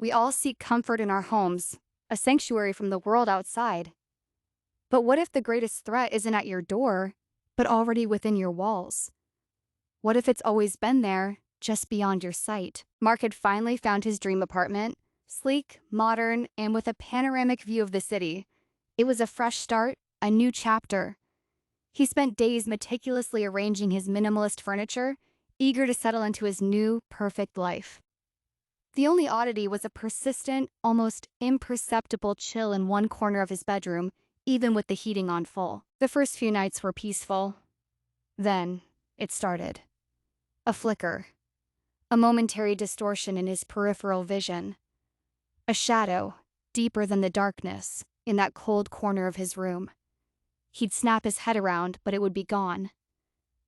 We all seek comfort in our homes, a sanctuary from the world outside. But what if the greatest threat isn't at your door, but already within your walls? What if it's always been there, just beyond your sight? Mark had finally found his dream apartment, sleek, modern, and with a panoramic view of the city. It was a fresh start, a new chapter. He spent days meticulously arranging his minimalist furniture, eager to settle into his new, perfect life. The only oddity was a persistent, almost imperceptible chill in one corner of his bedroom, even with the heating on full. The first few nights were peaceful. Then, it started. A flicker. A momentary distortion in his peripheral vision. A shadow, deeper than the darkness, in that cold corner of his room. He'd snap his head around, but it would be gone.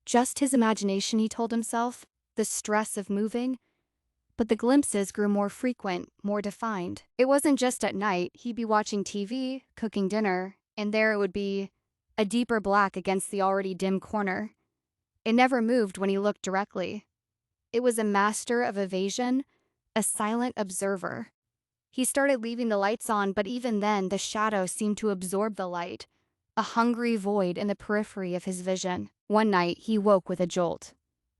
Just his imagination, he told himself, the stress of moving. But the glimpses grew more frequent, more defined. It wasn't just at night. He'd be watching TV, cooking dinner, and there it would be, a deeper black against the already dim corner. It never moved when he looked directly. It was a master of evasion, a silent observer. He started leaving the lights on, but even then, the shadow seemed to absorb the light, a hungry void in the periphery of his vision. One night, he woke with a jolt,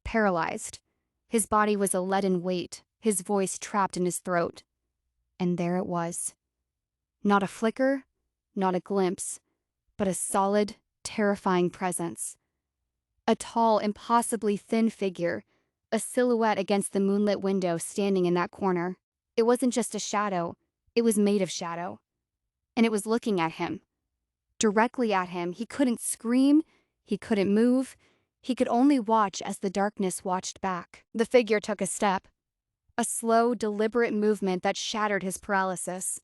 paralyzed. His body was a leaden weight, his voice trapped in his throat. And there it was. Not a flicker, not a glimpse, but a solid, terrifying presence. A tall, impossibly thin figure, a silhouette against the moonlit window standing in that corner. It wasn't just a shadow, it was made of shadow. And it was looking at him. Directly at him. He couldn't scream, he couldn't move. He could only watch as the darkness watched back. The figure took a step. A slow, deliberate movement that shattered his paralysis.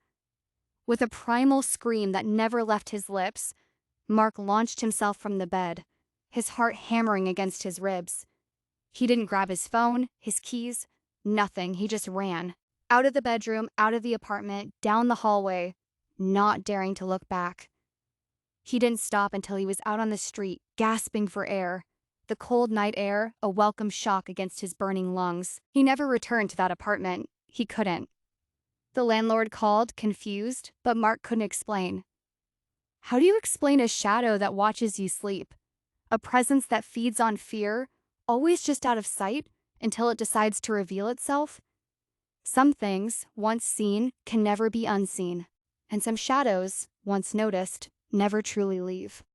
With a primal scream that never left his lips, Mark launched himself from the bed, his heart hammering against his ribs. He didn't grab his phone, his keys, nothing. He just ran. Out of the bedroom, out of the apartment, down the hallway, not daring to look back. He didn't stop until he was out on the street, gasping for air. The cold night air, a welcome shock against his burning lungs. He never returned to that apartment. He couldn't. The landlord called, confused, but Mark couldn't explain. How do you explain a shadow that watches you sleep? A presence that feeds on fear, always just out of sight, until it decides to reveal itself? Some things, once seen, can never be unseen. And some shadows, once noticed, never truly leave.